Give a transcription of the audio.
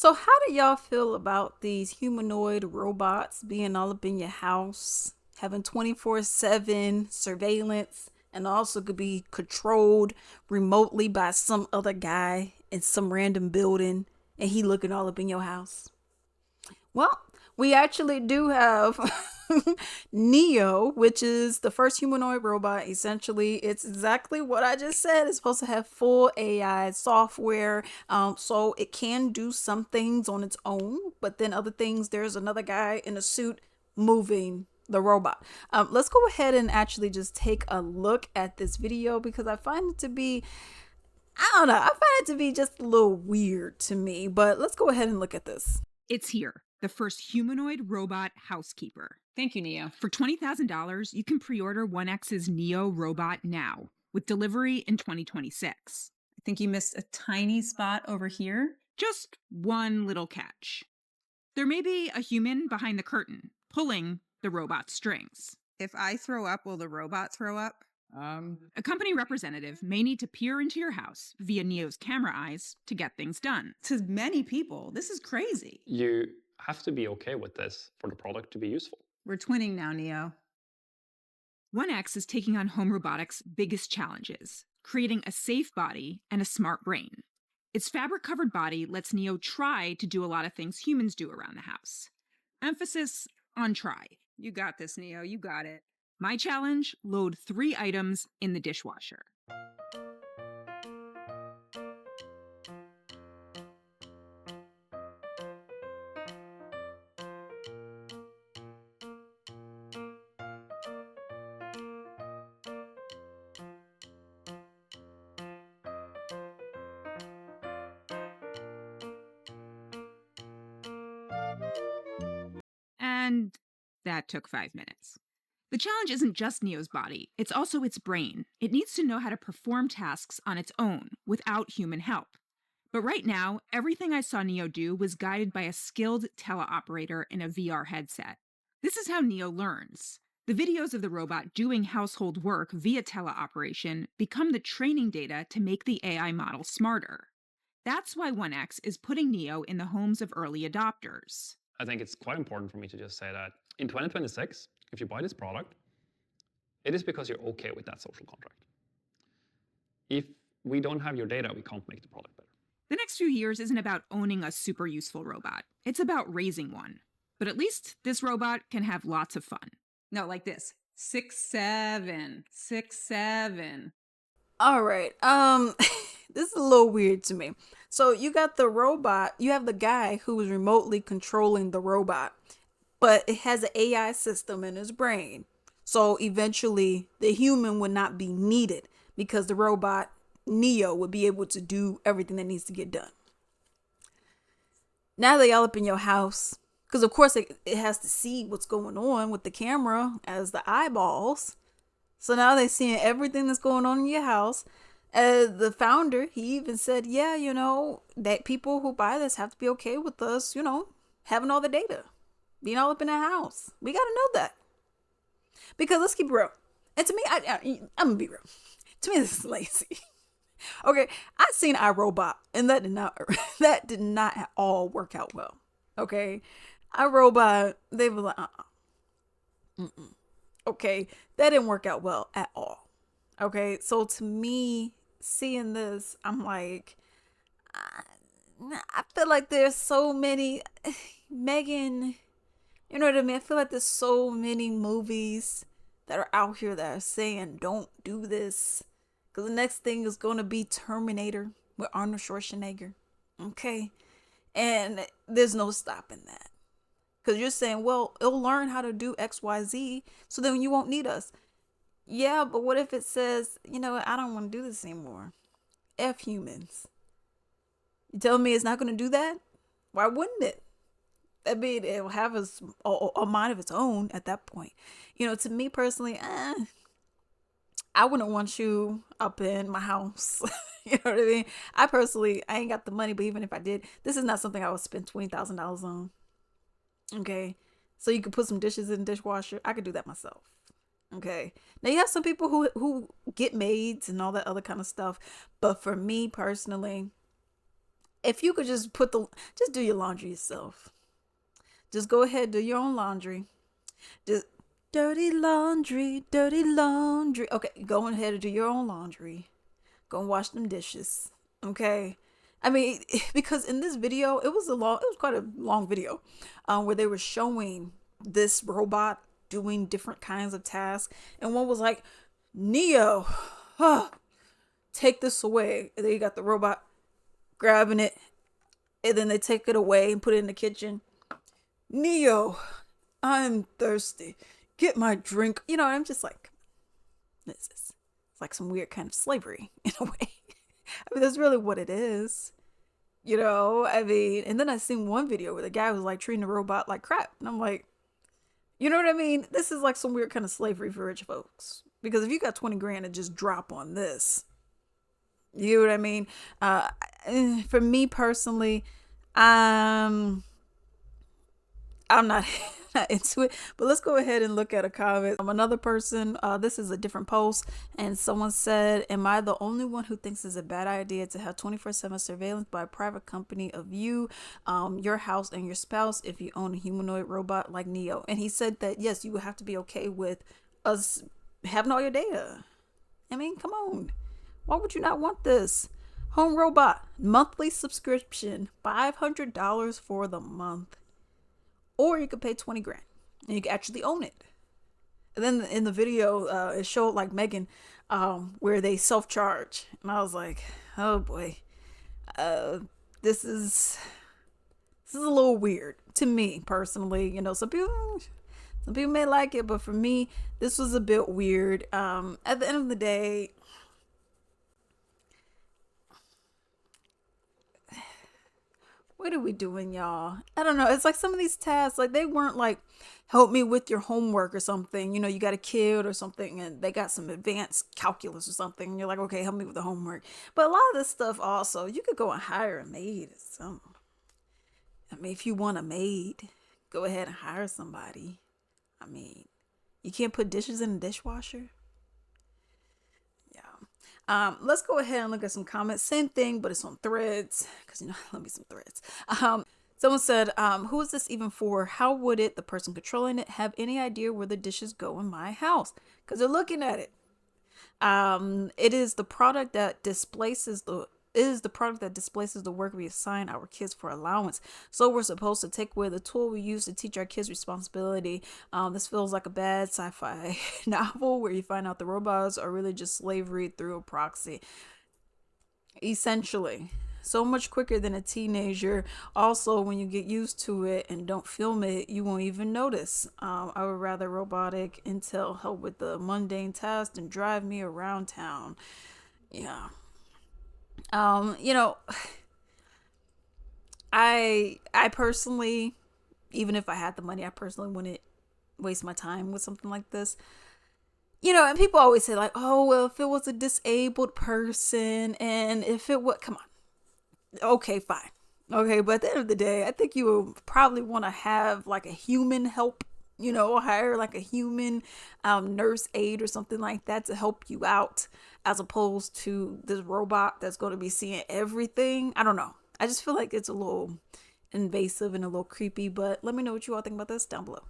So, how do y'all feel about these humanoid robots being all up in your house, having 24/7 surveillance, and also could be controlled remotely by some other guy in some random building and he looking all up in your house? Well, we actually do have Neo, which is the first humanoid robot. Essentially, it's exactly what I just said. It's supposed to have full AI software, so it can do some things on its own, but then other things, there's another guy in a suit moving the robot. Let's go ahead and actually just take a look at this video because I find it to be, I don't know, I find it to be just a little weird to me, but let's go ahead and look at this. It's here, the first humanoid robot housekeeper. Thank you, Neo. For $20,000, you can pre order 1X's Neo robot now, with delivery in 2026. I think you missed a tiny spot over here. Just one little catch. There may be a human behind the curtain, pulling the robot's strings. If I throw up, will the robot throw up? A company representative may need to peer into your house via Neo's camera eyes to get things done. To many people, this is crazy. You have to be okay with this for the product to be useful. We're twinning now, Neo. 1X is taking on home robotics' biggest challenges, creating a safe body and a smart brain. Its fabric-covered body lets Neo try to do a lot of things humans do around the house. Emphasis on try. You got this, Neo. You got it. My challenge, load 3 items in the dishwasher. And that took 5 minutes. The challenge isn't just Neo's body, it's also its brain. It needs to know how to perform tasks on its own, without human help. But right now, everything I saw Neo do was guided by a skilled teleoperator in a VR headset. This is how Neo learns. The videos of the robot doing household work via teleoperation become the training data to make the AI model smarter. That's why 1X is putting Neo in the homes of early adopters. I think it's quite important for me to just say that in 2026, if you buy this product, it is because you're okay with that social contract. If we don't have your data, we can't make the product better. The next few years isn't about owning a super useful robot. It's about raising one. But at least this robot can have lots of fun. No, like this. 6, 7. 6, 7. All right. This is a little weird to me. So you got the robot, you have the guy who is remotely controlling the robot, but it has an AI system in his brain. So eventually the human would not be needed because the robot Neo would be able to do everything that needs to get done. Now they all up in your house because of course it has to see what's going on with the camera as the eyeballs. So now they're seeing everything that's going on in your house. The founder, he even said, yeah, that people who buy this have to be okay with us, having all the data, being all up in the house. We got to know that. Because let's keep it real. And to me, I'm going to be real. To me, this is lazy. Okay, I seen iRobot, and that did not at all work out well. Okay, iRobot, they were like, okay, that didn't work out well at all. Okay, so to me, seeing this, I'm like, I feel like there's so many, Megan, you know what I mean? I feel like there's so many movies that are out here that are saying, don't do this. Because the next thing is going to be Terminator with Arnold Schwarzenegger. Okay? And there's no stopping that. Because you're saying, well, it'll learn how to do X, Y, Z, so then you won't need us. Yeah, but what if it says, I don't want to do this anymore? F humans. You tell me it's not going to do that? Why wouldn't it? I mean, it'll have a mind of its own at that point. To me personally, I wouldn't want you up in my house. You know what I mean? I ain't got the money, but even if I did, this is not something I would spend $20,000 on. Okay? So you could put some dishes in the dishwasher. I could do that myself. Okay. Now you have some people who get maids and all that other kind of stuff. But for me personally, if you could just just do your laundry yourself. Just go ahead, do your own laundry. Just dirty laundry, dirty laundry. Okay, go ahead and do your own laundry. Go and wash them dishes. Okay. I mean, because in this video, it was quite a long video, where they were showing this robot doing different kinds of tasks, and one was like, Neo, take this away. And then you got the robot grabbing it, and then they take it away and put it in the kitchen. Neo, I'm thirsty. Get my drink. You know, I'm just like, this is like some weird kind of slavery in a way. I mean, that's really what it is. You know, I mean, and then I seen one video where the guy was like treating the robot like crap. And I'm like, you know what I mean? This is like some weird kind of slavery for rich folks. Because if you got 20 grand to just drop on this, you know what I mean? For me personally, I'm not, not into it, but let's go ahead and look at a comment. Another person, this is a different post, and someone said, am I the only one who thinks it's a bad idea to have 24/7 surveillance by a private company of you, your house, and your spouse if you own a humanoid robot like Neo? And he said that, yes, you would have to be okay with us having all your data. I mean, come on. Why would you not want this? Home robot, monthly subscription, $500 for the month. Or you could pay 20 grand and you could actually own it. And then in the video, it showed like Megan, where they self-charge. And I was like, oh boy, this is a little weird to me personally. You know, some people may like it, but for me, this was a bit weird. At the end of the day, what are we doing, y'all? I don't know. It's like some of these tasks, like they weren't like, help me with your homework or something. You know, you got a kid or something and they got some advanced calculus or something. And you're like, okay, help me with the homework. But a lot of this stuff also, you could go and hire a maid or something. I mean, if you want a maid, go ahead and hire somebody. I mean, you can't put dishes in the dishwasher. Let's go ahead and look at some comments. Same thing, but it's on Threads, because, you know, I love me some Threads. Someone said, who is this even for? How would the person controlling it, have any idea where the dishes go in my house? Because they're looking at it. It is the product that displaces the work we assign our kids for allowance. So we're supposed to take away the tool we use to teach our kids responsibility. This feels like a bad sci-fi novel where you find out the robots are really just slavery through a proxy. Essentially. So much quicker than a teenager. Also, when you get used to it and don't film it, you won't even notice. I would rather robotic intel help with the mundane tasks and drive me around town. Yeah. You know, I personally, even if I had the money, I personally wouldn't waste my time with something like this. You know, and people always say like, oh, well, if it was a disabled person and if it would, come on. Okay, fine. Okay, but at the end of the day, I think you would probably want to have like a human help, you know, hire like a human nurse aide or something like that to help you out, as opposed to this robot that's going to be seeing everything. I don't know. I just feel like it's a little invasive and a little creepy, but let me know what you all think about this down below.